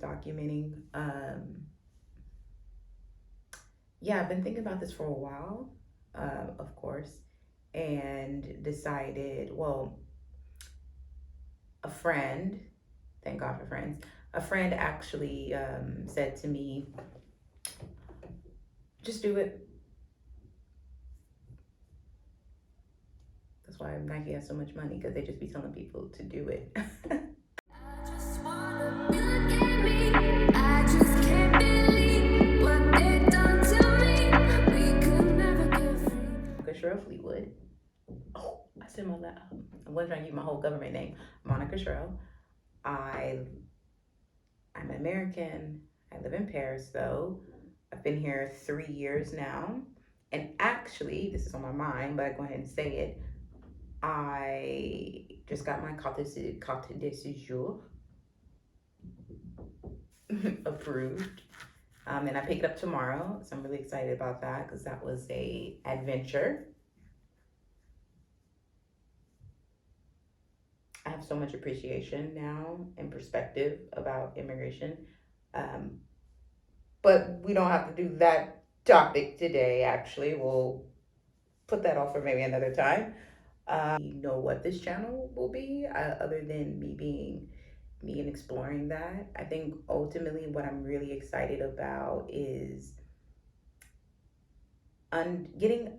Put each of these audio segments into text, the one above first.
documenting. Yeah, I've been thinking about this for a while, of course, and decided, well, a friend, thank God for friends, a friend actually said to me, just do it. That's why Nike has so much money, because they just be telling people to do it. Cheryl Fleetwood. Oh, I said my I wasn't trying to use my whole government name. Monica Cheryl. I'm an American. I live in Paris though. I've been here 3 years now. And actually, this is on my mind, but I go ahead and say it. I just got my carte de séjour approved. And I pick it up tomorrow. So I'm really excited about that because that was a adventure. I have so much appreciation now and perspective about immigration. Um, but we don't have to do that topic today, actually. We'll put that off for maybe another time. You know what this channel will be, other than me being me and exploring that. I think ultimately what I'm really excited about is getting,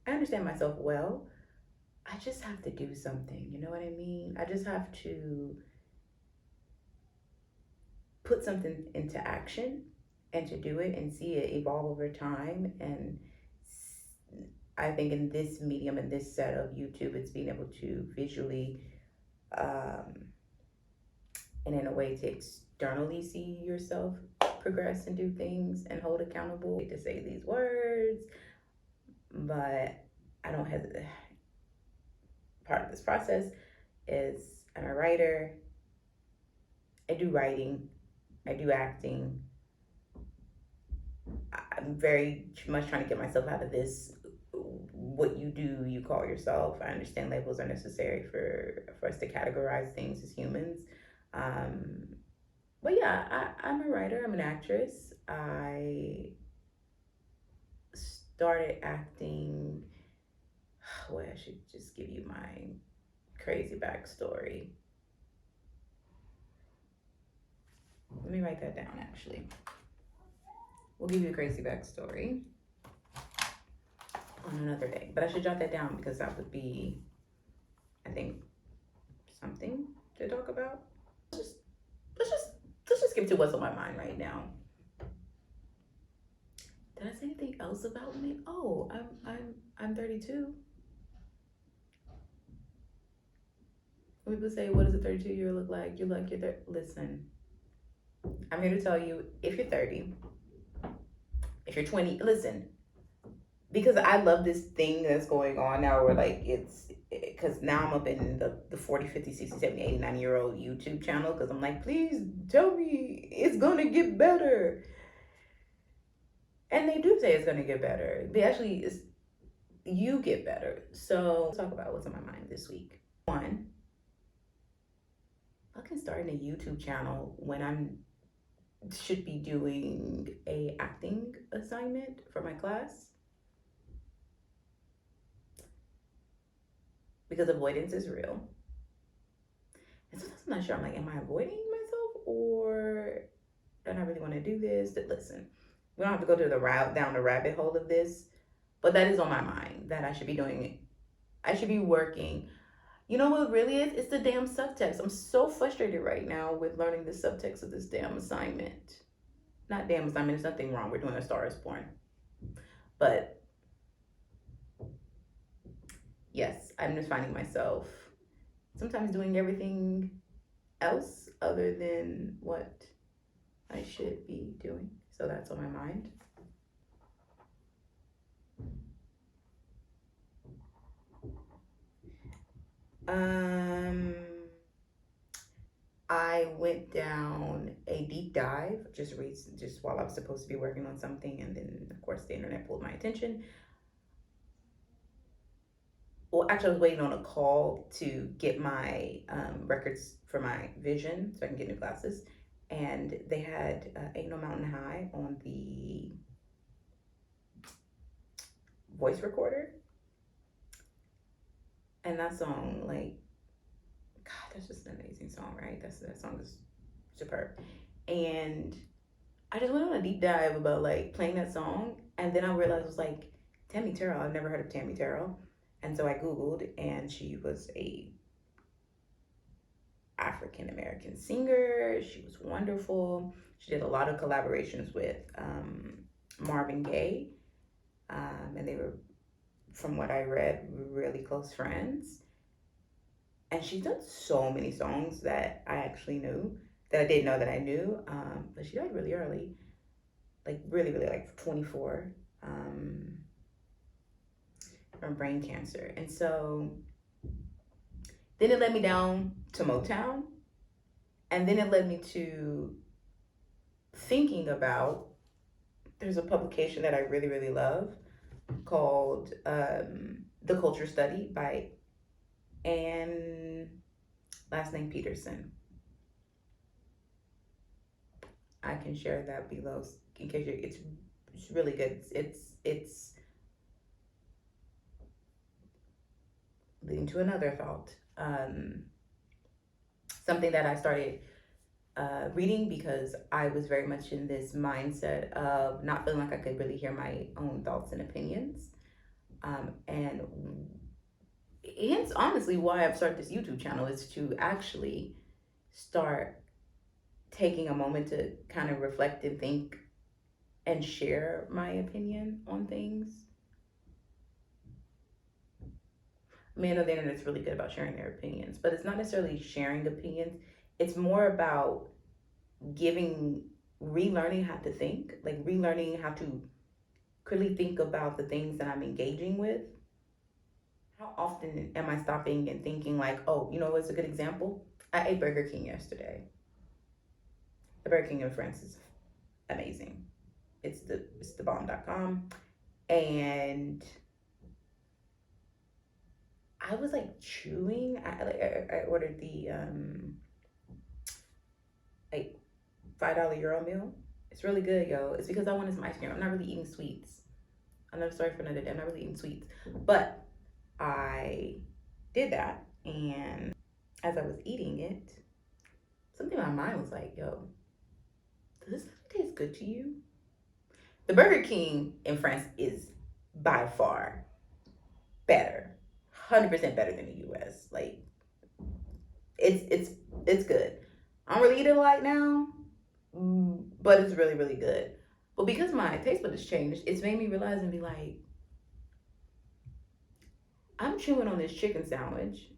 I understand myself well. I just have to do something, you know what I mean? I just have to put something into action and to do it and see it evolve over time. And I think in this medium, in this set of YouTube, it's being able to visually um, and in a way to externally see yourself progress and do things and hold accountable to say these words. But I don't have part of this process is I'm a writer. I do writing. I do acting. I'm very much trying to get myself out of this. What you do, you call yourself. I understand labels are necessary for us to categorize things as humans. Um, but yeah, I'm a writer. I'm an actress. I started acting. Well, I should just give you my crazy backstory. Let me write that down. Actually, we'll give you a crazy backstory on another day. But I should jot that down because that would be, I think, something to talk about. Just let's just let's just get to what's on my mind right now. Did I say anything else about me? Oh, I'm 32. When people say, "What does a 32-year look like?" You're like, listen. I'm here to tell you, if you're 30, if you're 20, listen. Because I love this thing that's going on now where like it's because now I'm up in the 40, 50, 60, 70, 89-year-old YouTube channel because I'm like, please tell me it's going to get better. And they do say it's going to get better. They actually, you get better. So let's talk about what's on my mind this week. One, I can start a YouTube channel when I'm should be doing a acting assignment for my class because avoidance is real. And sometimes I'm not sure. I'm like, am I avoiding myself or do I not really want to do this? Listen, we don't have to go to the route down the rabbit hole of this, but that is on my mind that I should be doing. I should be working. You know what really is? It's the damn subtext. I'm so frustrated right now with learning the subtext of this damn assignment. Not damn assignment. There's nothing wrong. We're doing A Star Is Born, but yes, I'm just finding myself sometimes doing everything else other than what I should be doing. So that's on my mind. Um, I went down a deep dive just while I was supposed to be working on something, and then of course the internet pulled my attention. Well, actually, I was waiting on a call to get my records for my vision so I can get new glasses. and they had Ain't No Mountain High on the voice recorder. And that song, like, God, that's just an amazing song, right? That song is superb. And I just went on a deep dive about like playing that song, and then I realized it was like Tammy Terrell. I've never heard of Tammy Terrell, and so I googled, and she was a African American singer. She was wonderful. She did a lot of collaborations with Marvin Gaye, and they were, from what I read, really close friends. And she's done so many songs that I actually knew, that I didn't know that I knew. But she died really early, like really, really, like 24, from brain cancer. And so then it led me down to Motown, and then it led me to thinking about, there's a publication that I really, really love called The Culture Study by Anne, last name Peterson. I can share that below in case it's really good. It's leading to another thought. Something that I started reading because I was very much in this mindset of not feeling like I could really hear my own thoughts and opinions. And hence, honestly, why I've started this YouTube channel is to actually start taking a moment to kind of reflect and think and share my opinion on things. I mean, I know the internet's really good about sharing their opinions, but it's not necessarily sharing opinions. It's more about relearning how to think, like relearning how to clearly think about the things that I'm engaging with. How often am I stopping and thinking like, oh, you know what's a good example? I ate Burger King yesterday. The Burger King in France is amazing. It's the bomb.com. And I was like chewing. I ordered the like $5 Euro meal. It's really good, yo. It's because I wanted some ice cream. I'm not really eating sweets. Another story for another day. I'm not really eating sweets. But I did that, and as I was eating it, something in my mind was like, yo, does this taste good to you? The Burger King in France is by far better. 100% better than the US. Like, it's good. I don't really eat it a lot now, but it's really, really good. But because my taste bud has changed, it's made me realize and be like, I'm chewing on this chicken sandwich,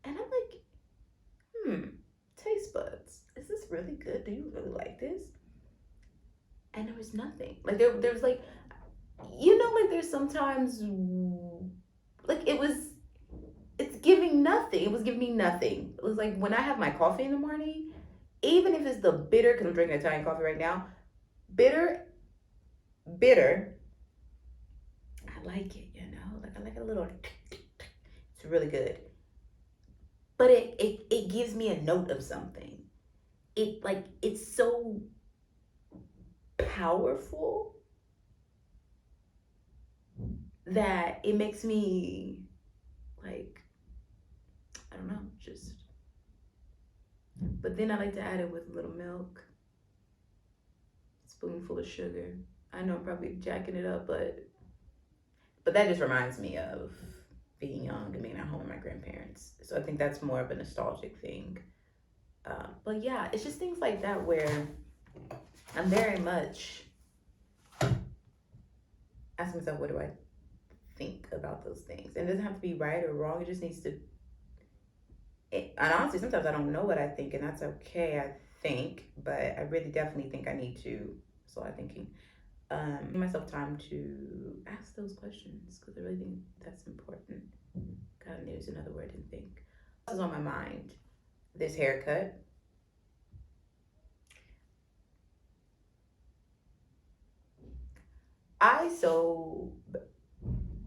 and I'm like, taste buds, is this really good? Do you really like this? And there was nothing. Like there was like, like there's sometimes like it's giving nothing. It was giving me nothing. It was like when I have my coffee in the morning, even if it's the bitter, because I'm drinking Italian coffee right now, bitter, I like it, like I like it a little, it's really good. But it gives me a note of something. It's so powerful that it makes me like, I don't know, just. But then I like to add it with a little milk, spoonful of sugar. I know I'm probably jacking it up, but that just reminds me of being young and being at home with my grandparents. So I think that's more of a nostalgic thing. But yeah, it's just things like that where I'm very much asking myself, what do I think about those things? And it doesn't have to be right or wrong. It just needs to. And honestly, sometimes I don't know what I think, and that's okay. I think, but I really definitely think I need to. So I'm thinking, give myself time to ask those questions because I really think that's important. God, there's another word to think. This is on my mind. This haircut.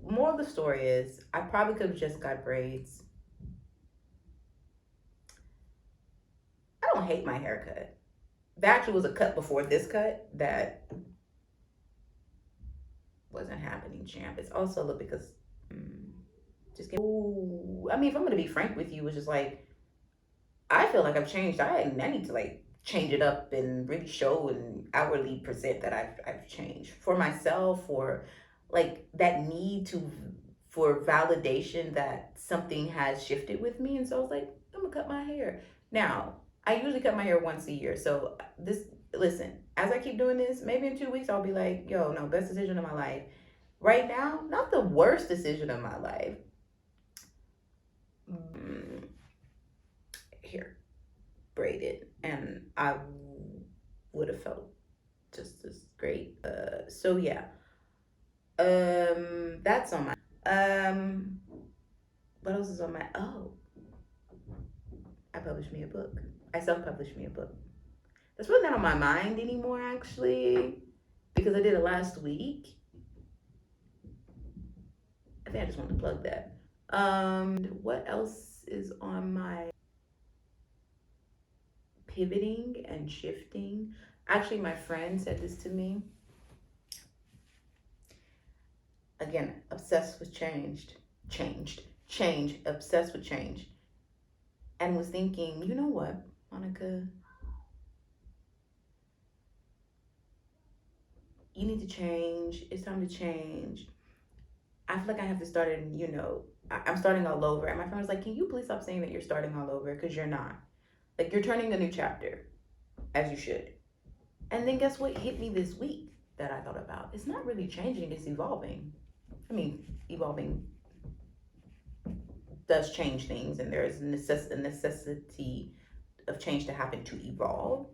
More of the story is I probably could have just got braids. I hate my haircut. There actually was a cut before this cut that wasn't happening, champ. It's also a little because just get. Ooh, I mean, if I'm gonna be frank with you, it's just like I feel like I've changed. I need to like change it up and really show and outwardly present that I've changed for myself, or like that need to for validation that something has shifted with me. And so I was like, I'm gonna cut my hair. Now, I usually cut my hair once a year. So this listen, as I keep doing this, maybe in 2 weeks I'll be like, yo, no, best decision of my life. Right now, not the worst decision of my life. Here, braided, and I would have felt just as great. So yeah, that's on my. What else is on my? Oh, I published me a book. I self-published me a book. That's really not on my mind anymore, actually, because I did it last week. I think I just want to plug that. What else is on my pivoting and shifting? Actually, my friend said this to me. Again, obsessed with change, obsessed with change. And was thinking, you know what, Monica, you need to change. It's time to change. I feel like I have to start in, I'm starting all over. And my friend was like, can you please stop saying that you're starting all over? Because you're not. Like, you're turning a new chapter, as you should. And then guess what hit me this week that I thought about? It's not really changing, it's evolving. I mean, evolving does change things, and there is a necessity of change to happen to evolve.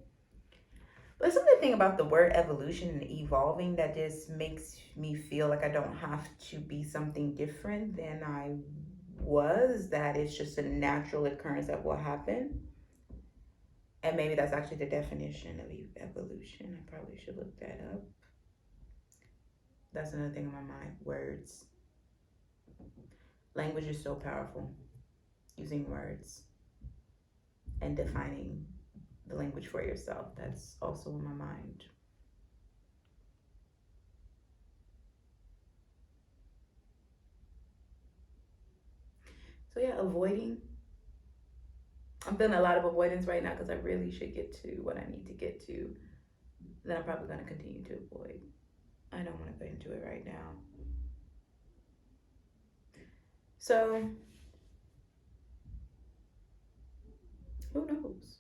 But something about the word evolution and evolving that just makes me feel like I don't have to be something different than I was, that it's just a natural occurrence that will happen. And maybe that's actually the definition of evolution. I probably should look that up. That's another thing on my mind. Words. Language is so powerful. Using words and defining the language for yourself. That's also on my mind. So yeah, avoiding. I'm feeling a lot of avoidance right now because I really should get to what I need to get to. Then I'm probably going to continue to avoid. I don't want to go into it right now. So, who knows?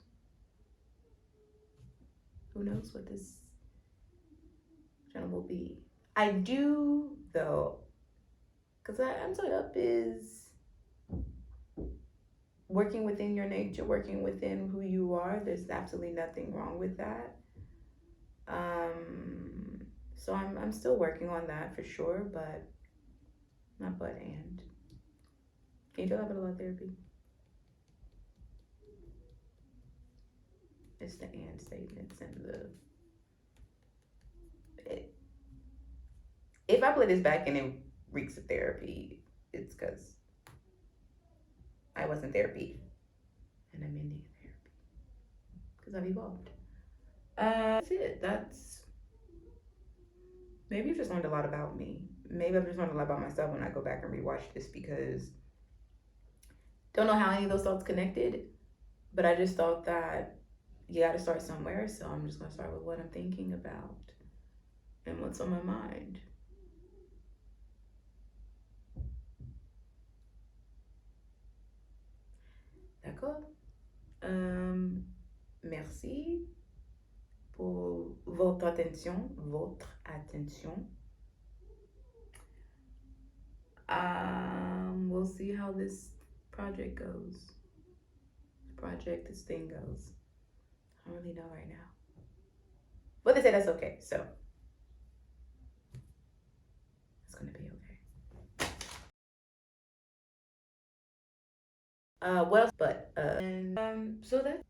Who knows what this channel will be? I do, though, because I'm so up is working within your nature, working within who you are. There's absolutely nothing wrong with that. So I'm still working on that for sure, but not but and. Can you tell that about therapy? It's the and statements and if I play this back and it reeks of therapy, it's because I was in therapy and I'm ending therapy because I've evolved. That's it. Maybe I've just learned a lot about me. Maybe I've just learned a lot about myself when I go back and rewatch this, because don't know how any of those thoughts connected, but I just thought that you got to start somewhere. So I'm just going to start with what I'm thinking about and what's on my mind. D'accord? Merci pour votre attention. We'll see how this project goes. This thing goes. I don't really know right now. But they say that's okay, so it's gonna be okay. What else? But so that